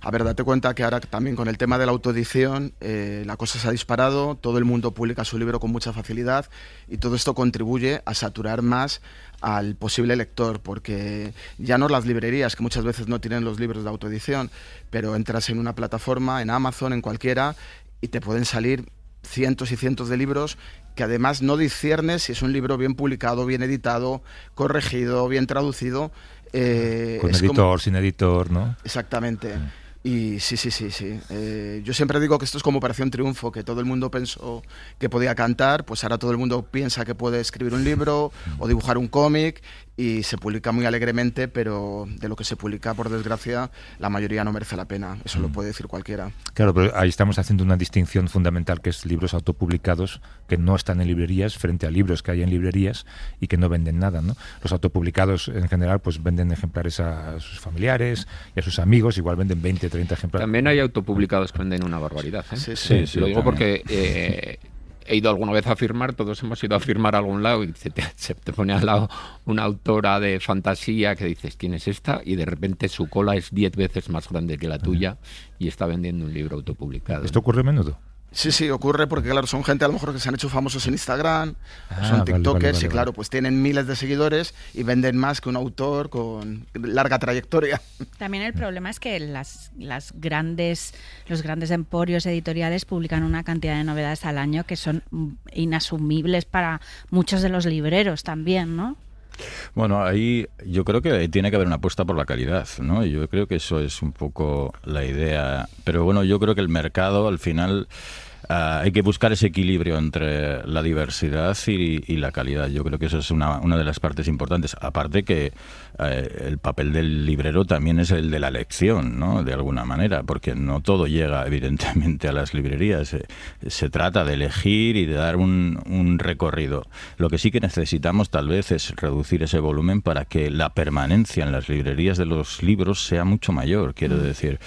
A ver, date cuenta que ahora también con el tema de la autoedición la cosa se ha disparado, todo el mundo publica su libro con mucha facilidad y todo esto contribuye a saturar más al posible lector, porque ya no las librerías, que muchas veces no tienen los libros de autoedición, pero entras en una plataforma, en Amazon, en cualquiera, y te pueden salir cientos y cientos de libros que además no disciernes si es un libro bien publicado, bien editado, corregido, bien traducido. Con editor, sin editor, ¿no? Exactamente. Y sí. Yo siempre digo que esto es como Operación Triunfo, que todo el mundo pensó que podía cantar, pues ahora todo el mundo piensa que puede escribir un libro o dibujar un cómic y se publica muy alegremente, pero de lo que se publica, por desgracia, la mayoría no merece la pena. Eso lo puede decir cualquiera. Claro, pero ahí estamos haciendo una distinción fundamental, que es libros autopublicados que no están en librerías frente a libros que hay en librerías y que no venden nada, ¿no? Los autopublicados en general pues venden ejemplares a sus familiares y a sus amigos, igual venden 20, 30 ejemplares. También hay autopublicados que venden una barbaridad, ¿eh? Sí, lo digo porque he ido alguna vez a firmar, todos hemos ido a firmar a algún lado y se te pone al lado una autora de fantasía que dices, ¿quién es esta? Y de repente su cola es 10 veces más grande que la tuya y está vendiendo un libro autopublicado. ¿Esto ocurre a menudo? Sí, ocurre porque, claro, son gente a lo mejor que se han hecho famosos en Instagram, son tiktokers vale. Y, claro, pues tienen miles de seguidores y venden más que un autor con larga trayectoria. También el problema es que los grandes emporios editoriales publican una cantidad de novedades al año que son inasumibles para muchos de los libreros también, ¿no? Bueno, ahí yo creo que tiene que haber una apuesta por la calidad, ¿no? Yo creo que eso es un poco la idea. Pero bueno, yo creo que el mercado al final hay que buscar ese equilibrio entre la diversidad y la calidad. Yo creo que eso es una de las partes importantes. Aparte que el papel del librero también es el de la lección, ¿no? De alguna manera, porque no todo llega evidentemente a las librerías. Se trata de elegir y de dar un recorrido. Lo que sí que necesitamos tal vez es reducir ese volumen para que la permanencia en las librerías de los libros sea mucho mayor. Quiero decir,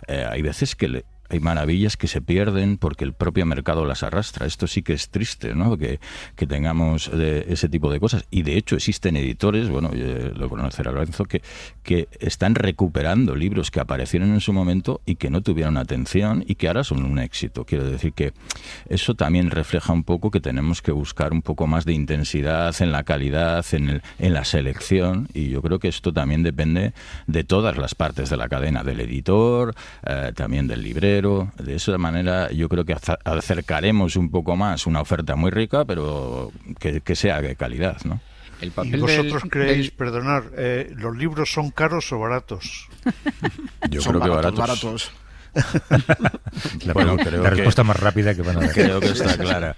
hay veces que hay maravillas que se pierden porque el propio mercado las arrastra. Esto sí que es triste, ¿no? Que tengamos ese tipo de cosas. Y de hecho existen editores, bueno, lo conocerá Lorenzo, que están recuperando libros que aparecieron en su momento y que no tuvieron atención y que ahora son un éxito. Quiero decir que eso también refleja un poco que tenemos que buscar un poco más de intensidad en la calidad, en la selección, y yo creo que esto también depende de todas las partes de la cadena, del editor, también del librero. De esa manera yo creo que acercaremos un poco más una oferta muy rica, pero que sea de calidad, ¿no? El papel ¿Y vosotros creéis, perdonad, los libros son caros o baratos? Yo creo que baratos. La respuesta más rápida que van a dar. Creo que está clara.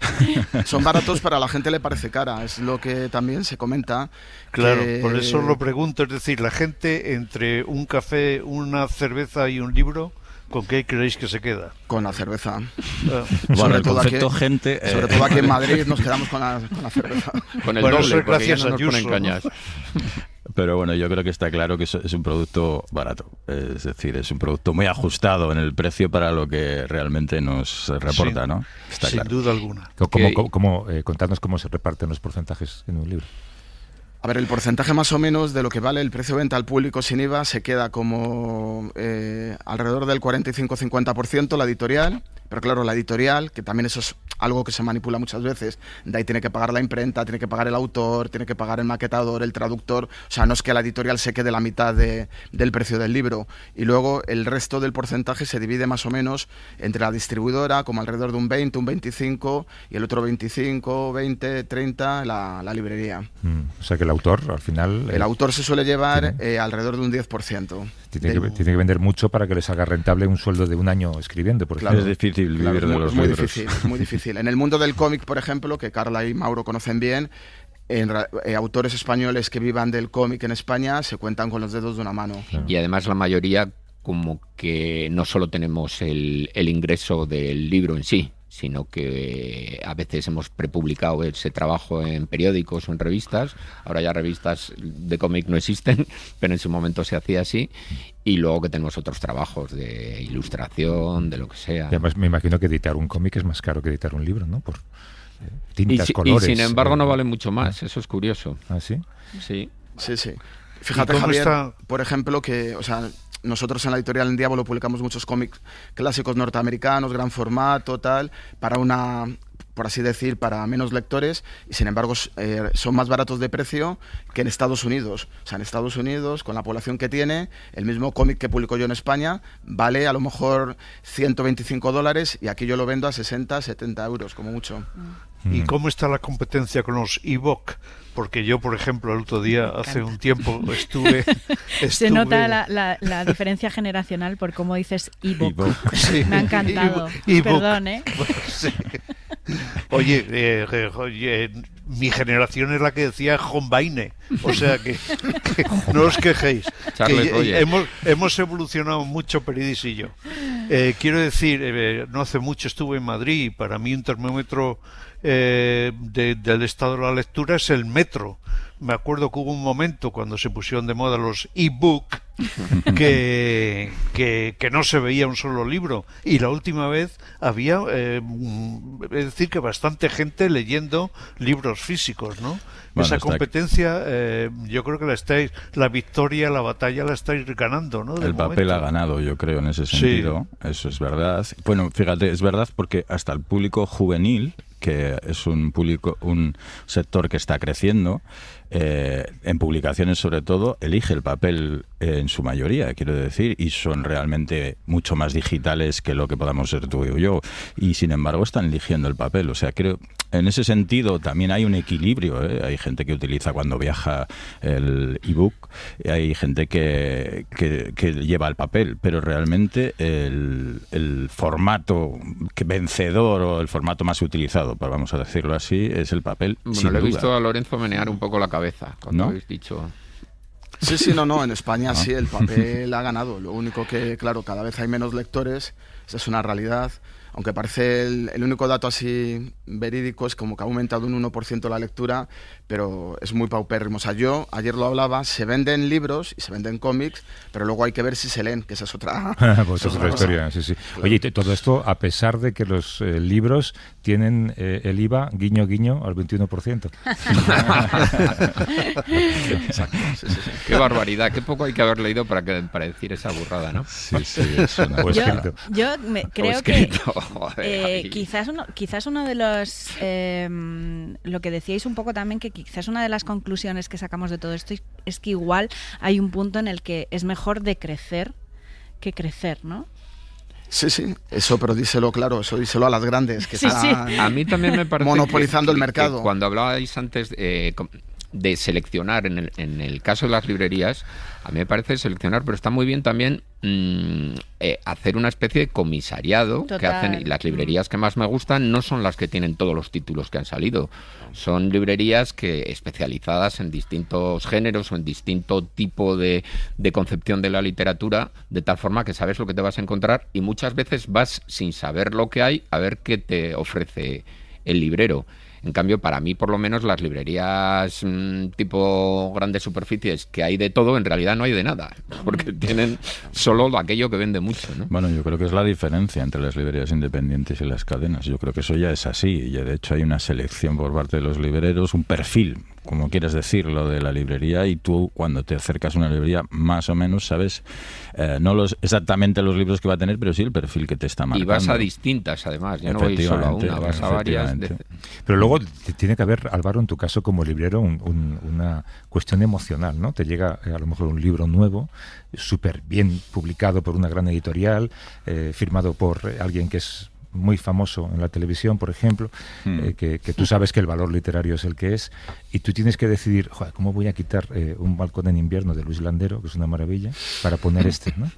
Son baratos, pero a la gente le parece cara, es lo que también se comenta. Claro, por eso lo pregunto, es decir, la gente entre un café, una cerveza y un libro, ¿con qué creéis que se queda? Con la cerveza. Bueno, el concepto aquí, gente... sobre todo aquí en Madrid nos quedamos con la cerveza. Con el bueno, doble, eso es porque ya gracias no a nos Ayuso, ponen cañas. ¿no? Pero bueno, yo creo que está claro que es un producto barato. Es decir, es un producto muy ajustado en el precio para lo que realmente nos reporta, ¿no? Está sin claro. duda alguna. Contadnos cómo se reparten los porcentajes en un libro. A ver, el porcentaje más o menos de lo que vale el precio de venta al público sin IVA se queda como alrededor del 45-50% la editorial, pero claro, la editorial, que también eso es algo que se manipula muchas veces, de ahí tiene que pagar la imprenta, tiene que pagar el autor, tiene que pagar el maquetador, el traductor, o sea, no es que la editorial se quede la mitad del precio del libro, y luego el resto del porcentaje se divide más o menos entre la distribuidora, como alrededor de un 20, un 25, y el otro 25, 20, 30, la librería. O sea que el autor, al final... El autor se suele llevar alrededor de un 10%. Tiene que vender mucho para que les haga rentable un sueldo de un año escribiendo, por ejemplo. Es difícil vivir de los libros. Es muy difícil. En el mundo del cómic, por ejemplo, que Carla y Mauro conocen bien, autores españoles que vivan del cómic en España se cuentan con los dedos de una mano. Claro. Y además la mayoría como que no solo tenemos el ingreso del libro en sí, sino que a veces hemos prepublicado ese trabajo en periódicos o en revistas. Ahora ya revistas de cómic no existen, pero en su momento se hacía así. Y luego que tenemos otros trabajos de ilustración, de lo que sea. Y además me imagino que editar un cómic es más caro que editar un libro, ¿no? Por tintas, colores. Y sin embargo no vale mucho más, eso es curioso. ¿Ah, sí? Sí. Sí. Fíjate, Javier, por ejemplo, que, o sea, nosotros en la editorial En Diablo publicamos muchos cómics clásicos norteamericanos, gran formato, tal, para una, por así decir, para menos lectores, y sin embargo son más baratos de precio que en Estados Unidos. O sea, en Estados Unidos, con la población que tiene, el mismo cómic que publico yo en España vale a lo mejor $125 y aquí yo lo vendo a 60, 70 euros, como mucho. ¿Y cómo está la competencia con los e-book? Porque yo, por ejemplo, el otro día, hace un tiempo, estuve... Se nota la diferencia generacional por cómo dices e-book. Sí. Me ha encantado. Perdón, ¿eh? Sí. Oye, mi generación es la que decía Hombaine, o sea que no os quejéis. Que hemos evolucionado mucho, Peridis y yo. Quiero decir, no hace mucho estuve en Madrid y para mí un termómetro del estado de la lectura es el metro. Me acuerdo que hubo un momento cuando se pusieron de moda los e-book que no se veía un solo libro, y la última vez había es decir que bastante gente leyendo libros físicos, ¿no? Bueno, esa competencia yo creo que la victoria, la batalla la estáis ganando, ¿no? El papel ha ganado, yo creo, en ese sentido. Sí. Eso es verdad. Bueno, fíjate, es verdad porque hasta el público juvenil, que es un sector que está creciendo, en publicaciones sobre todo, elige el papel en su mayoría, quiero decir, y son realmente mucho más digitales que lo que podamos ser tú y yo, y sin embargo están eligiendo el papel. O sea, creo, en ese sentido también hay un equilibrio, ¿eh? Hay gente que utiliza cuando viaja el ebook, hay gente que lleva el papel, pero realmente el formato vencedor o el formato más utilizado, pues vamos a decirlo así, es el papel. Bueno, le he visto a Lorenzo menear un poco la cabeza cuando habéis dicho... Sí, no, en España sí, el papel ha ganado. Lo único que, claro, cada vez hay menos lectores, esa es una realidad. Aunque parece el único dato así verídico es como que ha aumentado un 1% la lectura, pero es muy paupérrimo. O sea, yo ayer lo hablaba, se venden libros y se venden cómics, pero luego hay que ver si se leen, que esa es otra, pues es otra historia. Sí. Claro. Oye, todo esto a pesar de que los libros tienen el IVA, guiño, guiño, al 21%. Exacto, sí. Qué barbaridad, qué poco hay que haber leído para decir esa burrada, ¿no? Sí, es una... Yo creo que quizás uno de los lo que decíais un poco también, que quizás una de las conclusiones que sacamos de todo esto es que igual hay un punto en el que es mejor decrecer que crecer, ¿no? Sí, eso, pero díselo claro, eso díselo a las grandes que están A mí también me parece monopolizando el mercado. Cuando hablabais antes de seleccionar, en el caso de las librerías, a mí me parece seleccionar, pero está muy bien también hacer una especie de comisariado. Total. Que hacen, y las librerías que más me gustan no son las que tienen todos los títulos que han salido, son librerías especializadas en distintos géneros o en distinto tipo de concepción de la literatura, de tal forma que sabes lo que te vas a encontrar y muchas veces vas sin saber lo que hay a ver qué te ofrece el librero. En cambio, para mí, por lo menos, las librerías tipo grandes superficies, que hay de todo, en realidad no hay de nada, porque tienen solo aquello que vende mucho, ¿no? Bueno, yo creo que es la diferencia entre las librerías independientes y las cadenas. Yo creo que eso ya es así, y de hecho hay una selección por parte de los libreros, un perfil, como quieras decirlo, de la librería, y tú, cuando te acercas a una librería, más o menos sabes, no exactamente los libros que va a tener, pero sí el perfil que te está marcando. Y vas a distintas, además, ya no voy solo a una, vas a varias. Pero luego tiene que haber, Álvaro, en tu caso como librero, una cuestión emocional, ¿no? Te llega a lo mejor un libro nuevo, súper bien publicado por una gran editorial, firmado por alguien que es muy famoso en la televisión, por ejemplo, que tú sabes que el valor literario es el que es, y tú tienes que decidir, joder, ¿cómo voy a quitar Un balcón en invierno de Luis Landero, que es una maravilla, para poner este, ¿no?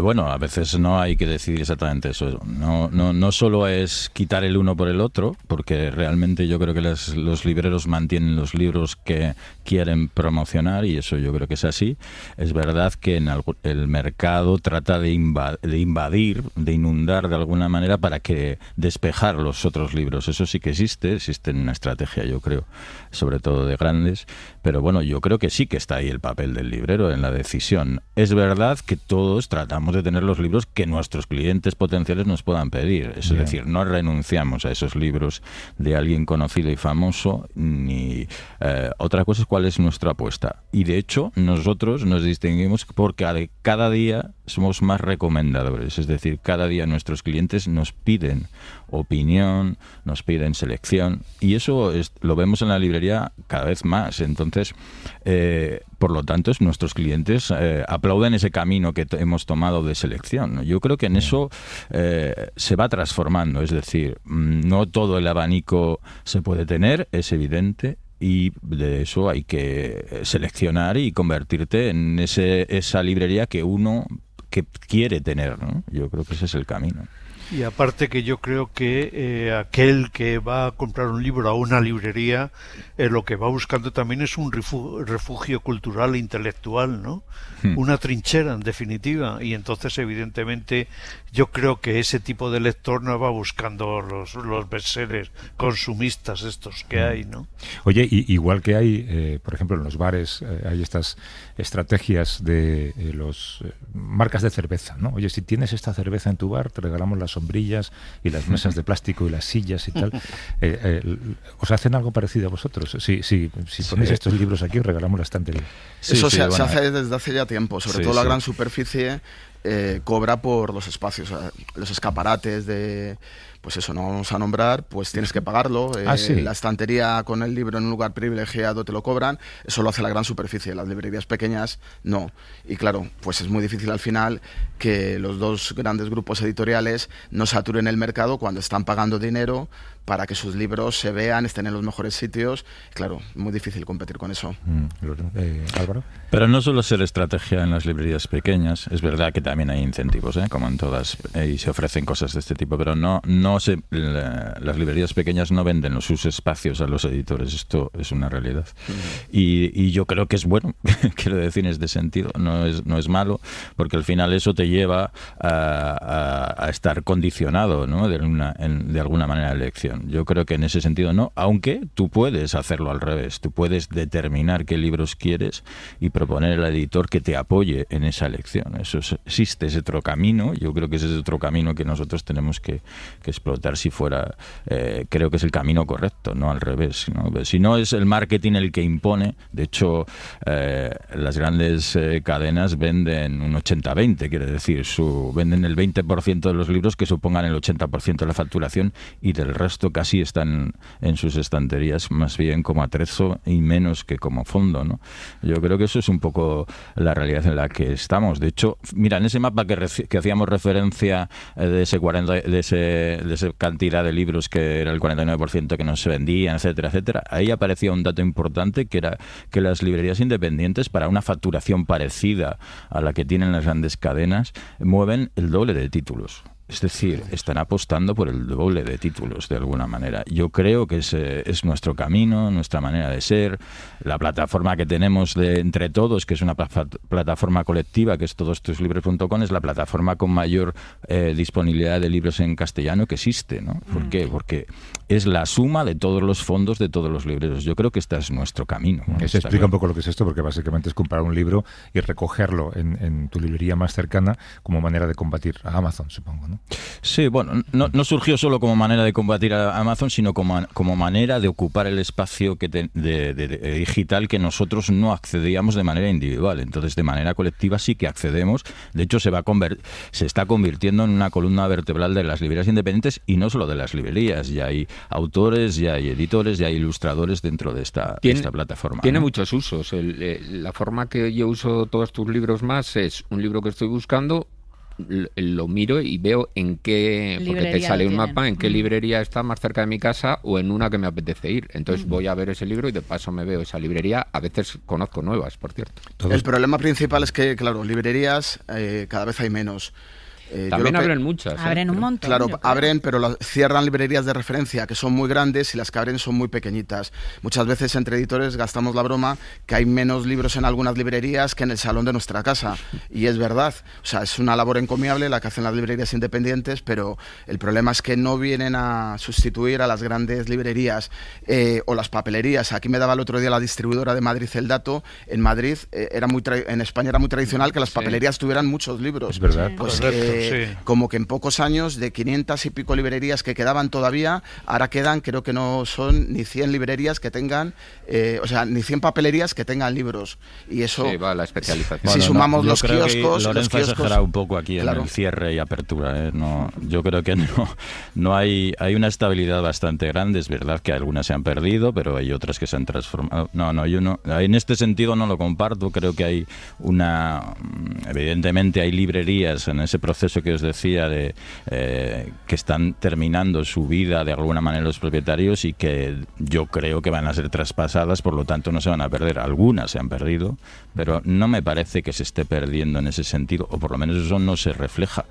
Bueno, a veces no hay que decidir exactamente eso. No solo es quitar el uno por el otro, porque realmente yo creo que los libreros mantienen los libros que quieren promocionar, y eso yo creo que es así. Es verdad que el mercado trata de invadir, de inundar de alguna manera para que despejar los otros libros. Eso sí que existe una estrategia, yo creo, sobre todo de grandes, pero bueno, yo creo que sí que está ahí el papel del librero en la decisión. Es verdad que todos tratamos de tener los libros que nuestros clientes potenciales nos puedan pedir. Es decir, no renunciamos a esos libros de alguien conocido y famoso, ni otra cosa es cuál es nuestra apuesta. Y de hecho, nosotros nos distinguimos porque cada día somos más recomendadores. Es decir, cada día nuestros clientes nos piden opinión, nos piden selección, y eso lo vemos en la librería cada vez más. Entonces, por lo tanto, nuestros clientes aplauden ese camino que hemos tomado de selección. Yo creo que en eso se va transformando. Es decir, no todo el abanico se puede tener, es evidente, y de eso hay que seleccionar y convertirte en esa librería que uno que quiere tener, ¿no? Yo creo que ese es el camino. Y aparte que yo creo que aquel que va a comprar un libro a una librería, lo que va buscando también es un refugio cultural e intelectual, ¿no? Una trinchera, en definitiva. Y entonces, evidentemente, yo creo que ese tipo de lector no va buscando los bestsellers consumistas estos que hay, ¿no? Oye, igual que hay, por ejemplo, en los bares, hay estas estrategias de los marcas de cerveza, ¿no? Oye, si tienes esta cerveza en tu bar, te regalamos las sombrillas y las mesas de plástico y las sillas y tal. ¿Os hacen algo parecido a vosotros? Si ponéis estos libros aquí, os regalamos la estantería. Eso se hace desde hace ya tiempo, sobre todo la gran superficie cobra por los espacios, los escaparates de... Pues eso, no vamos a nombrar, pues tienes que pagarlo. La estantería con el libro en un lugar privilegiado te lo cobran. Eso lo hace la gran superficie. Las librerías pequeñas no. Y claro, pues es muy difícil al final que los dos grandes grupos editoriales no saturen el mercado cuando están pagando dinero para que sus libros se vean, estén en los mejores sitios. Claro, muy difícil competir con eso. Álvaro. Pero no solo ser estrategia en las librerías pequeñas. Es verdad que también hay incentivos, como en todas, y se ofrecen cosas de este tipo, pero las librerías pequeñas no venden sus espacios a los editores. Esto es una realidad. Y yo creo que es bueno, quiero decir, en este sentido. No es malo, porque al final eso te lleva a estar condicionado, ¿no? de alguna manera a la elección. Yo creo que en ese sentido no, aunque tú puedes hacerlo al revés. Tú puedes determinar qué libros quieres y proponer al editor que te apoye en esa elección. Existe ese otro camino. Yo creo que ese es otro camino que nosotros tenemos que explotar si fuera, creo que es el camino correcto, no al revés, ¿no? Si no es el marketing el que impone. De hecho, las grandes cadenas venden un 80-20, quiere decir, venden el 20% de los libros que supongan el 80% de la facturación, y del resto resto casi están en sus estanterías más bien como atrezo y menos que como fondo, ¿no? Yo creo que eso es un poco la realidad en la que estamos. De hecho, mira, en ese mapa que hacíamos referencia de esa cantidad de libros que era el 49% que no se vendían, etcétera, etcétera, ahí aparecía un dato importante, que era que las librerías independientes, para una facturación parecida a la que tienen las grandes cadenas, mueven el doble de títulos. Es decir, están apostando por el doble de títulos, de alguna manera. Yo creo que ese es nuestro camino, nuestra manera de ser. La plataforma que tenemos de Entre Todos, que es una plataforma colectiva, que es todostuslibros.com, es la plataforma con mayor disponibilidad de libros en castellano que existe, ¿no? ¿Por qué? Porque es la suma de todos los fondos de todos los libreros. Yo creo que este es nuestro camino, ¿no? Eso explica un poco lo que es esto, porque básicamente es comprar un libro y recogerlo en tu librería más cercana como manera de combatir a Amazon, supongo, ¿no? Sí, bueno, no surgió solo como manera de combatir a Amazon, sino como manera de ocupar el espacio de digital que nosotros no accedíamos de manera individual. Entonces, de manera colectiva sí que accedemos. De hecho, se está convirtiendo en una columna vertebral de las librerías independientes, y no solo de las librerías. Ya hay autores, ya hay editores, ya hay ilustradores dentro de esta plataforma. Tiene, ¿no?, muchos usos. La forma que yo uso todos tus libros más es un libro que estoy buscando, lo miro y veo en qué, porque te sale un mapa, en qué librería está más cerca de mi casa o en una que me apetece ir. Entonces voy a ver ese libro y de paso me veo esa librería. A veces conozco nuevas, por cierto. El problema principal es que, claro, librerías cada vez hay menos. También abren muchas. Abren un montón. Claro, abren, pero cierran librerías de referencia que son muy grandes, y las que abren son muy pequeñitas. Muchas veces entre editores gastamos la broma que hay menos libros en algunas librerías que en el salón de nuestra casa. Y es verdad. O sea, es una labor encomiable la que hacen las librerías independientes, pero el problema es que no vienen a sustituir a las grandes librerías o las papelerías. Aquí me daba el otro día la distribuidora de Madrid el dato. En Madrid, en España era muy tradicional que las papelerías tuvieran muchos libros. Es verdad. Pues, como que en pocos años, de 500 y pico librerías que quedaban todavía, ahora quedan, creo que no son ni 100 librerías que tengan, ni 100 papelerías que tengan libros. Y eso, sí, va la especialización. Si sumamos los kioscos... Lorenzo ha exagerado un poco aquí, claro, en el cierre y apertura. No, yo creo que no hay una estabilidad bastante grande. Es verdad que algunas se han perdido, pero hay otras que se han transformado. Yo no, en este sentido no lo comparto. Creo que evidentemente hay librerías en ese proceso que os decía que están terminando su vida de alguna manera los propietarios, y que yo creo que van a ser traspasadas, por lo tanto no se van a perder. Algunas se han perdido, pero no me parece que se esté perdiendo en ese sentido, o por lo menos eso no se refleja.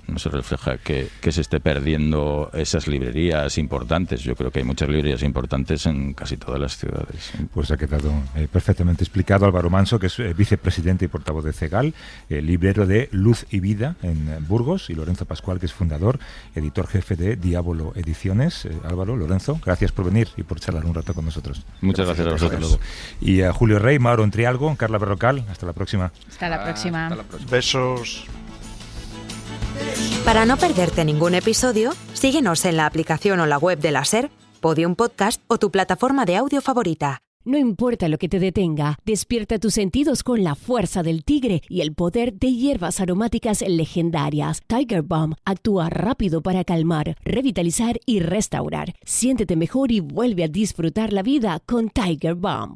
No se refleja que se esté perdiendo esas librerías importantes. Yo creo que hay muchas librerías importantes en casi todas las ciudades. Pues ha quedado perfectamente explicado. Álvaro Manso, que es vicepresidente y portavoz de CEGAL, librero de Luz y Vida en Burgos, y Lorenzo Pascual, que es fundador, editor jefe de Diabolo Ediciones. Álvaro, Lorenzo, gracias por venir y por charlar un rato con nosotros. Muchas gracias a vosotros. Y a Julio Rey, Mauro Entrialgo, Carla Berrocal, hasta la próxima. Hasta la próxima. Besos. Para no perderte ningún episodio, síguenos en la aplicación o la web de la SER, Podium Podcast o tu plataforma de audio favorita. No importa lo que te detenga, despierta tus sentidos con la fuerza del tigre y el poder de hierbas aromáticas legendarias. Tiger Balm actúa rápido para calmar, revitalizar y restaurar. Siéntete mejor y vuelve a disfrutar la vida con Tiger Balm.